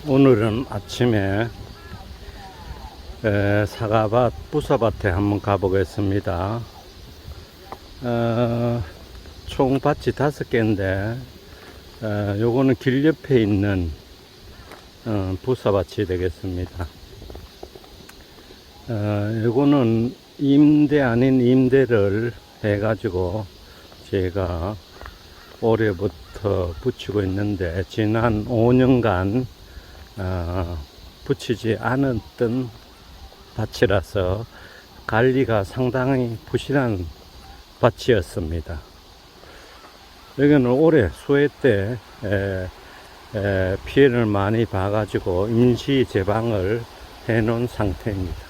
오늘은 아침에 사과밭, 부사밭에 한번 가보겠습니다. 총 밭이 5개인데 요거는 길 옆에 있는 부사밭이 되겠습니다. 요거는 임대 아닌 임대를 해가지고 제가 올해부터 붙이고 있는데 지난 5년간 붙이지 않았던 밭이라서 관리가 상당히 부실한 밭이었습니다. 여기는 올해 수해 때 피해를 많이 봐가지고 임시 제방을 해 놓은 상태입니다.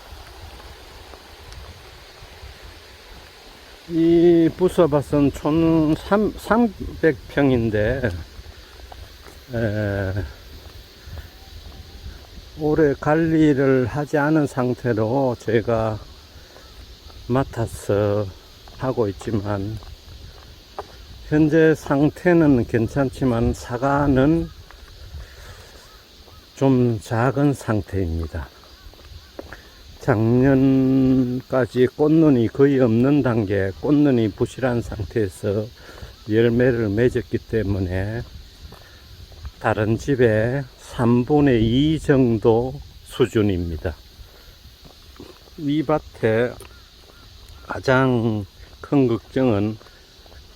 이 부서밭은 총 300평인데 올해 관리를 하지 않은 상태로 제가 맡아서 하고 있지만 현재 상태는 괜찮지만 사과는 좀 작은 상태입니다. 작년까지 꽃눈이 거의 없는 단계, 꽃눈이 부실한 상태에서 열매를 맺었기 때문에 다른 집의 3분의 2 정도 수준입니다. 이 밭에 가장 큰 걱정은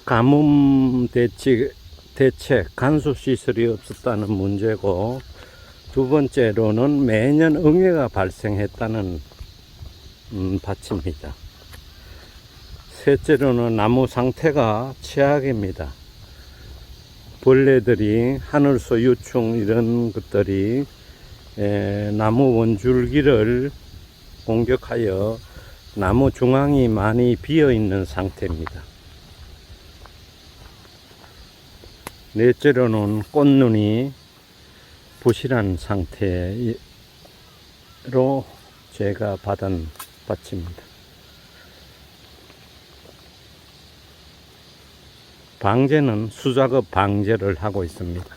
가뭄 대책 간수 시설이 없었다는 문제고, 두 번째로는 매년 응해가 발생했다는 밭입니다. 셋째로는 나무 상태가 최악입니다. 벌레들이, 하늘소 유충 이런 것들이 나무 원줄기를 공격하여 나무 중앙이 많이 비어 있는 상태입니다. 넷째로는 꽃눈이 부실한 상태로 제가 받은 밭입니다. 방제는 수작업 방제를 하고 있습니다.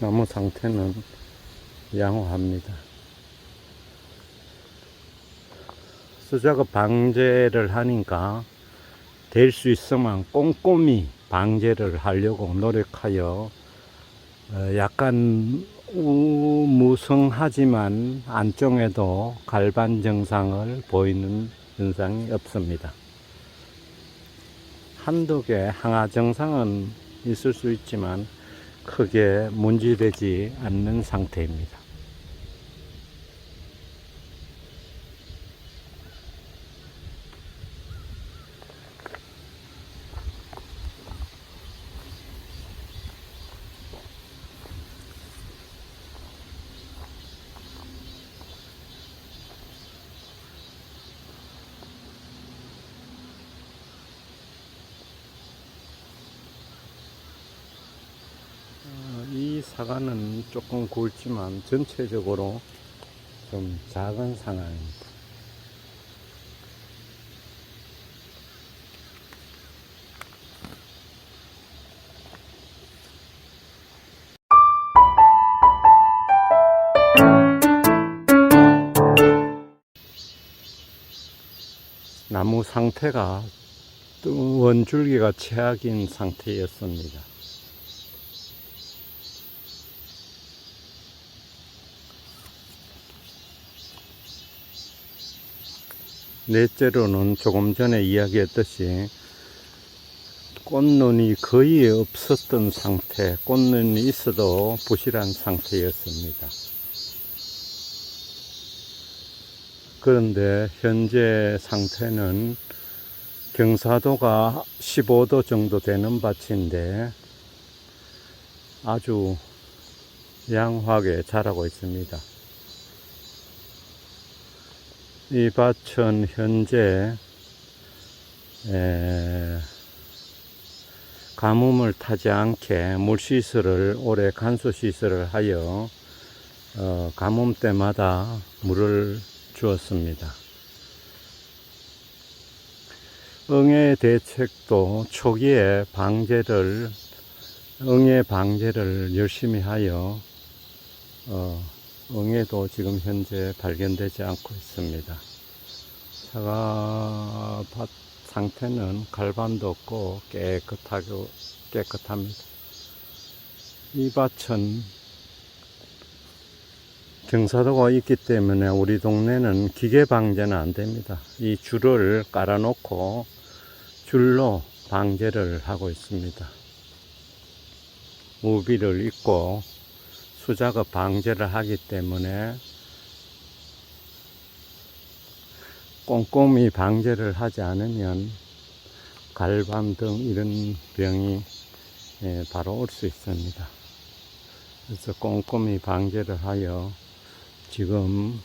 나무 상태는 양호합니다. 수작업 방제를 하니까 될 수 있으면 꼼꼼히 방제를 하려고 노력하여 약간 무성하지만 안쪽에도 갈반 증상을 보이는 현상이 없습니다. 한두 개 항아 증상은 있을 수 있지만 크게 문제되지 않는 상태입니다. 이 사과는 조금 굵지만 전체적으로 좀 작은 상황입니다. 나무 상태가 원줄기가 최악인 상태였습니다. 넷째로는 조금 전에 이야기했듯이 꽃눈이 거의 없었던 상태, 꽃눈이 있어도 부실한 상태였습니다. 그런데 현재 상태는 경사도가 15도 정도 되는 밭인데 아주 양호하게 자라고 있습니다. 이 밭은 현재 가뭄을 타지 않게 물시설을 올해 간수시설을 하여 가뭄 때마다 물을 주었습니다. 응애 대책도 초기에 응애 방제를 열심히 하여 응애도 지금 현재 발견되지 않고 있습니다. 사과밭 상태는 갈반도 없고 깨끗합니다. 이 밭은 경사도가 있기 때문에 우리 동네는 기계 방제는 안 됩니다. 이 줄을 깔아 놓고 줄로 방제를 하고 있습니다. 우비를 입고 수작업 방제를 하기 때문에 꼼꼼히 방제를 하지 않으면 갈밤 등 이런 병이 바로 올 수 있습니다. 그래서 꼼꼼히 방제를 하여 지금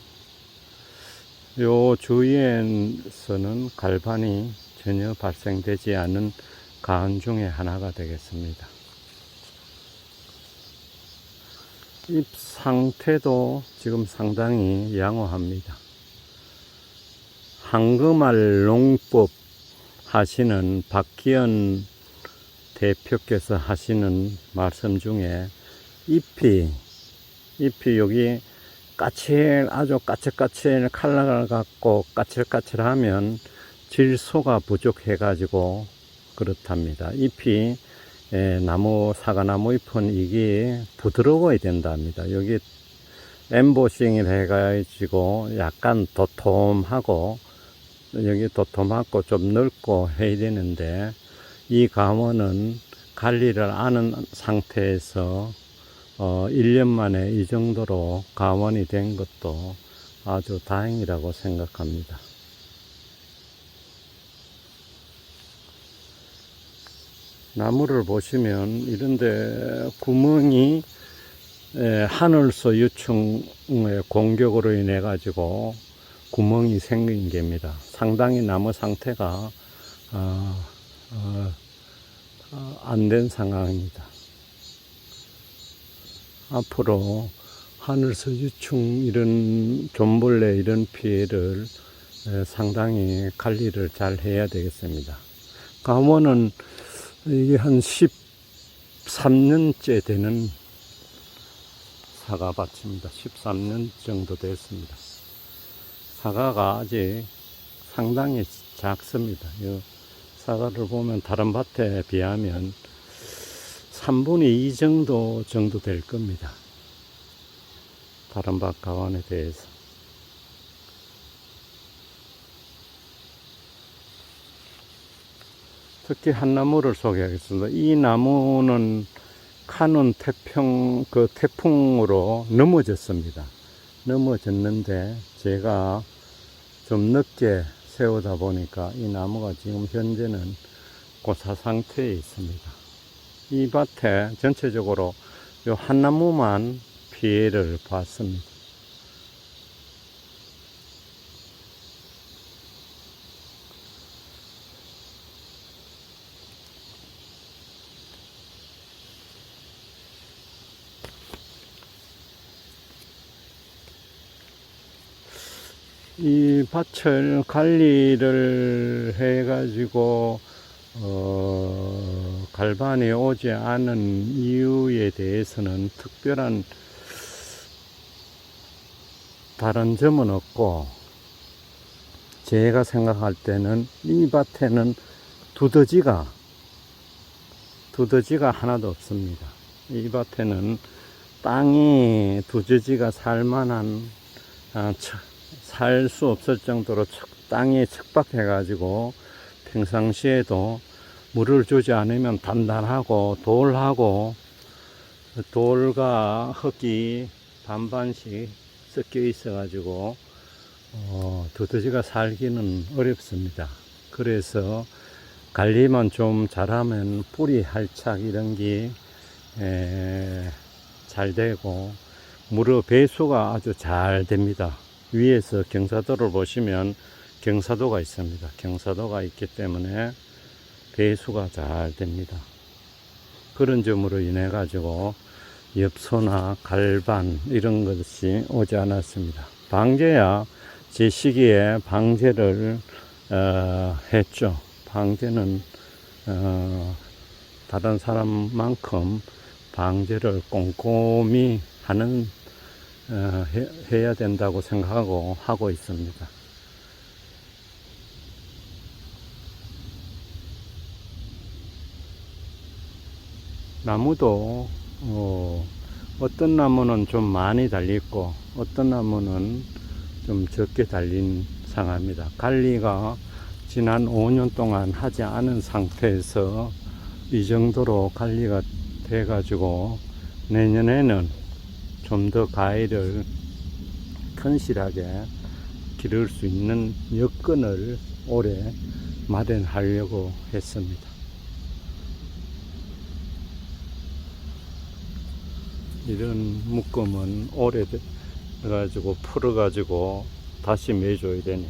요 주위에서는 갈반이 전혀 발생되지 않은 가은 중에 하나가 되겠습니다. 잎 상태도 지금 상당히 양호합니다. 황금알 농법 하시는 박기현 대표께서 하시는 말씀 중에 잎이 여기 아주 까칠까칠 칼라가 갖고 까칠까칠하면 질소가 부족해 가지고 그렇답니다. 잎이 사과나무 잎은 이게 부드러워야 된답니다. 여기 엠보싱을 해 가지고 약간 도톰하고 여기 도톰하고 좀 넓고 해야 되는데 이 가원은 관리를 아는 상태에서 1년 만에 이 정도로 가원이 된 것도 아주 다행이라고 생각합니다. 나무를 보시면 이런데 구멍이 하늘소 유충의 공격으로 인해 가지고 구멍이 생긴 겁니다. 상당히 나무 상태가 안 된 상황입니다. 앞으로 하늘소 유충 이런 좀벌레 이런 피해를 상당히 관리를 잘 해야 되겠습니다. 가원은 이게 한 13년째 되는 사과밭입니다. 13년 정도 됐습니다. 사과가 아직 상당히 작습니다. 이 사과를 보면 다른 밭에 비하면 3분의 2 정도 될 겁니다. 다른 밭 가원에 대해서. 특히 한 나무를 소개하겠습니다. 이 나무는 카눈 태풍으로 넘어졌습니다. 넘어졌는데 제가 좀 늦게 세우다 보니까 이 나무가 지금 현재는 고사 상태에 있습니다. 이 밭에 전체적으로 이 한 나무만 피해를 봤습니다. 이 밭을 관리를 해가지고 갈반이 오지 않은 이유에 대해서는 특별한 다른 점은 없고, 제가 생각할 때는 이 밭에는 두더지가 하나도 없습니다. 이 밭에는 땅이 두더지가 살만한 살 수 없을 정도로 땅이 척박해 가지고 평상시에도 물을 주지 않으면 단단하고 돌과 흙이 반반씩 섞여 있어 가지고 두더지가 살기는 어렵습니다. 그래서 관리만 좀 잘하면 뿌리 할착 이런 게 잘 되고 물의 배수가 아주 잘 됩니다. 위에서 경사도를 보시면 경사도가 있습니다. 경사도가 있기 때문에 배수가 잘 됩니다. 그런 점으로 인해 가지고 엽소나 갈반 이런 것이 오지 않았습니다. 방제야 제 시기에 방제를 했죠. 방제는 다른 사람만큼 방제를 꼼꼼히 해야 된다고 생각하고 하고 있습니다. 나무도 어떤 나무는 좀 많이 달렸고 어떤 나무는 좀 적게 달린 상황입니다. 관리가 지난 5년 동안 하지 않은 상태에서 이 정도로 관리가 돼 가지고 내년에는 좀 더 가위를 튼실하게 기를 수 있는 여건을 올해 마련하려고 했습니다. 이런 묶음은 오래돼가지고 풀어가지고 다시 매줘야 되네.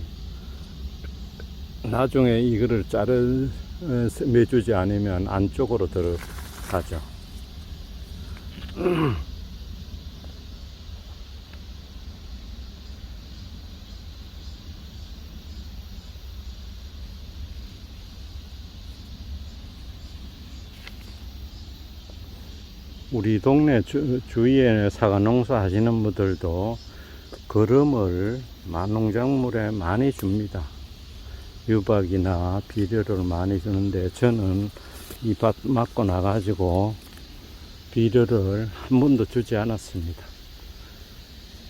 나중에 이거를 매주지 않으면 안쪽으로 들어가죠. 우리 동네 주위에 사과 농사 하시는 분들도 거름을 만농작물에 많이 줍니다. 유박이나 비료를 많이 주는데 저는 이 밭 맞고 나가지고 비료를 한 번도 주지 않았습니다.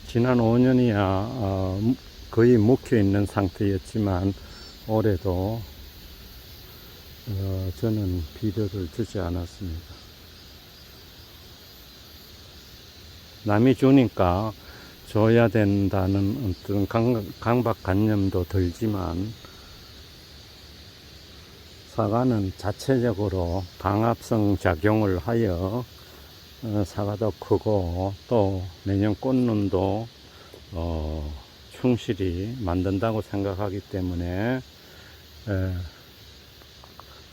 지난 5년이야 거의 묵혀 있는 상태였지만 올해도 저는 비료를 주지 않았습니다. 남이 주니까 줘야 된다는 어떤 강박관념도 들지만 사과는 자체적으로 강압성 작용을 하여 사과도 크고 또 내년 꽃눈도 충실히 만든다고 생각하기 때문에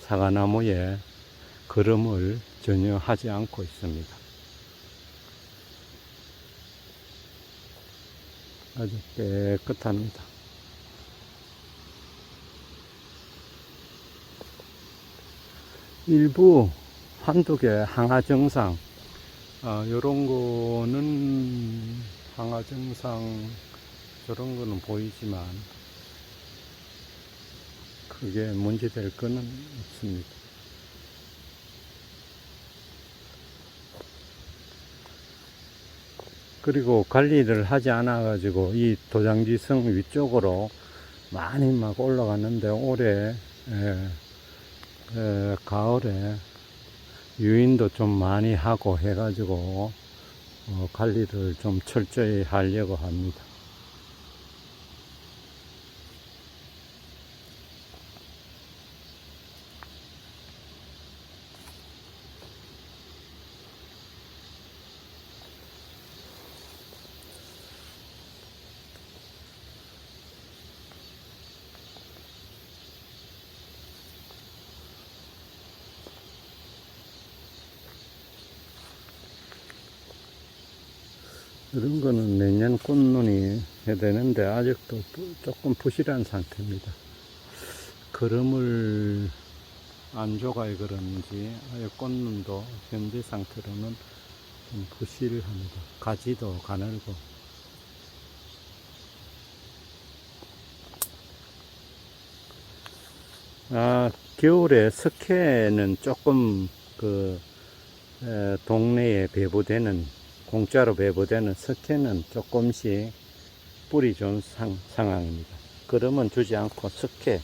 사과나무에 거름을 전혀 하지 않고 있습니다. 아주 깨끗합니다. 일부 한두 개 항아정상 요런 거는 항아정상 저런 거는 보이지만 크게 문제될 거는 없습니다. 그리고 관리를 하지 않아 가지고 이 도장지성 위쪽으로 많이 막 올라갔는데 올해 가을에 유인도 좀 많이 하고 해 가지고 관리를 좀 철저히 하려고 합니다. 이런 거는 내년 꽃눈이 해야 되는데 아직도 조금 부실한 상태입니다. 거름을 안 줘가지고 그런지 꽃눈도 현재 상태로는 좀 부실합니다. 가지도 가늘고. 겨울에 석회는 조금 동네에 배부되는 공짜로 배부되는 석회는 조금씩 뿌리 좋은 상황입니다. 그러면 주지 않고 석회,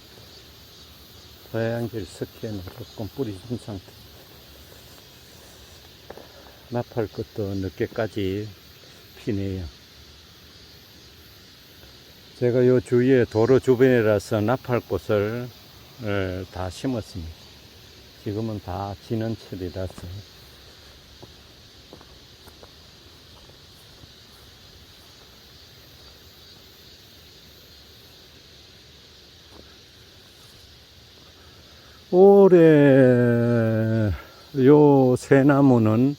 서양질 석회는 조금 뿌리 좋은 상태. 나팔 것도 늦게까지 피네요. 제가 요 주위에 도로 주변이라서 나팔꽃을 다 심었습니다. 지금은 다 지는 철이라서. 올해 요 새나무는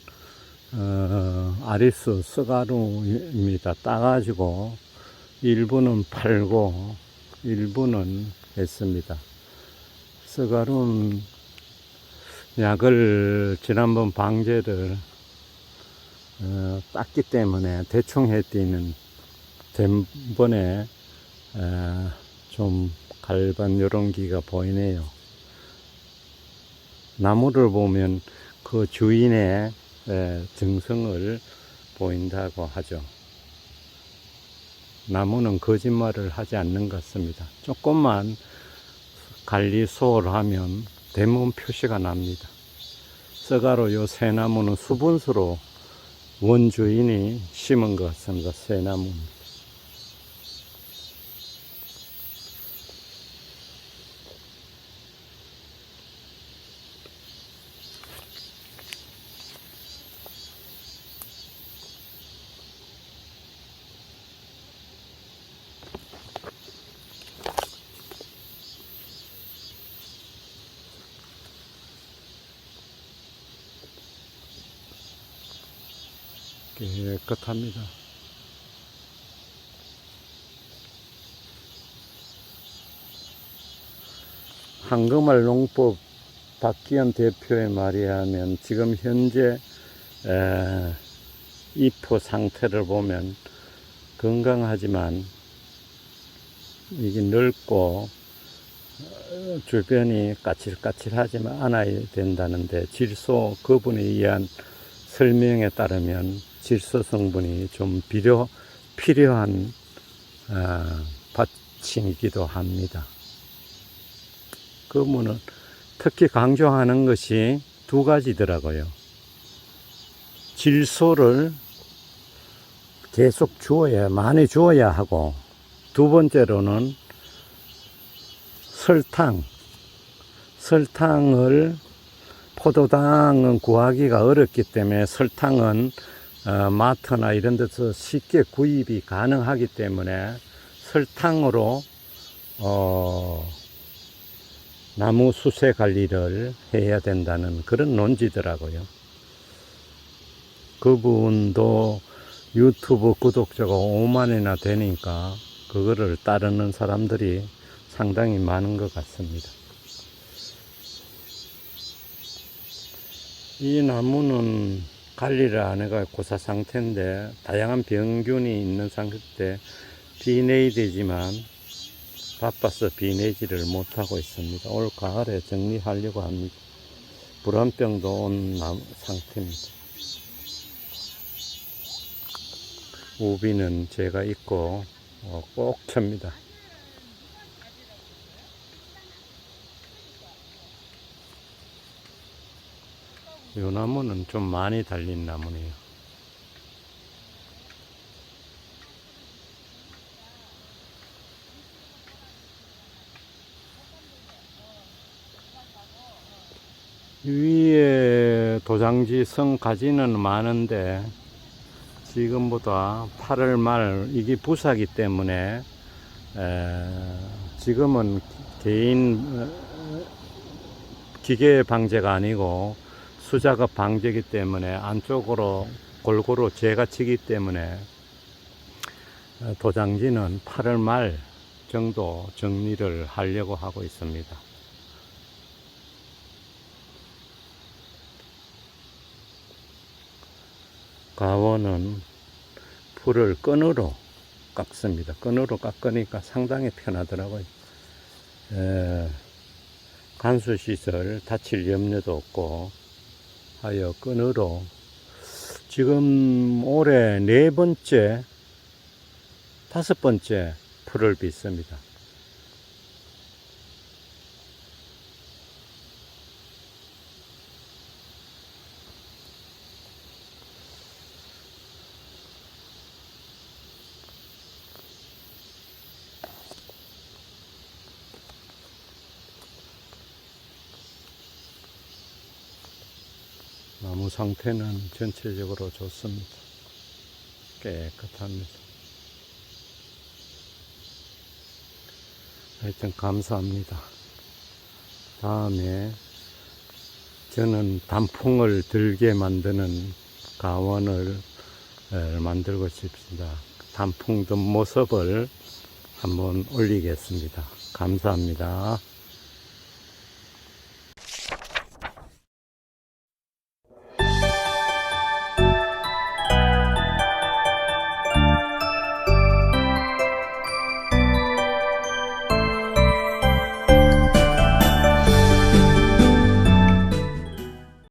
아리스 스가루입니다. 따가지고 일부는 팔고 일부는 했습니다. 스가루는 약을 지난번 방제를 땄기 때문에 대충 해띠는 전번에 좀 갈반 요런 기가 보이네요. 나무를 보면 그 주인의 정성을 보인다고 하죠. 나무는 거짓말을 하지 않는 것 같습니다. 조금만 관리 소홀하면 대부분 표시가 납니다. 서가로 요 새나무는 수분수로 원주인이 심은 것 같습니다. 새나무. 깨끗합니다. 한금알 농법 박기현 대표의 말에 하면 지금 현재 잎의 상태를 보면 건강하지만 이게 넓고 주변이 까칠까칠하지만 않아야 된다는데 질소 그분에 의한 설명에 따르면 질소 성분이 좀 필요한 받침이기도 합니다. 그분은 특히 강조하는 것이 두 가지더라고요. 질소를 계속 많이 주어야 하고, 두 번째로는 설탕을 포도당은 구하기가 어렵기 때문에 설탕은 마트나 이런 데서 쉽게 구입이 가능하기 때문에 설탕으로 나무 수세 관리를 해야 된다는 그런 논지더라고요. 그분도 유튜브 구독자가 5만이나 되니까 그거를 따르는 사람들이 상당히 많은 것 같습니다. 이 나무는 관리를 안 해가 고사 상태인데 다양한 병균이 있는 상태 비내이 되지만 바빠서 비내지를 못하고 있습니다. 올 가을에 정리하려고 합니다. 불안병도 온 상태입니다. 우비는 제가 입고 꼭 켭니다. 이 나무는 좀 많이 달린 나무네요. 위에 도장지 성가지는 많은데 지금보다 8월 말 이게 부사기 때문에 지금은 개인 기계 방제가 아니고 수작업 방제기 때문에 안쪽으로 골고루 재가 치기 때문에 도장지는 8월 말 정도 정리를 하려고 하고 있습니다. 가원은 풀을 끈으로 깎습니다. 끈으로 깎으니까 상당히 편하더라고요. 간수시설 다칠 염려도 없고 하여 끈으로 지금 올해 4번째 5번째 풀을 빚습니다. 나무 상태는 전체적으로 좋습니다. 깨끗합니다. 하여튼 감사합니다. 다음에 저는 단풍을 들게 만드는 가원을 만들고 싶습니다. 단풍 든 모습을 한번 올리겠습니다. 감사합니다.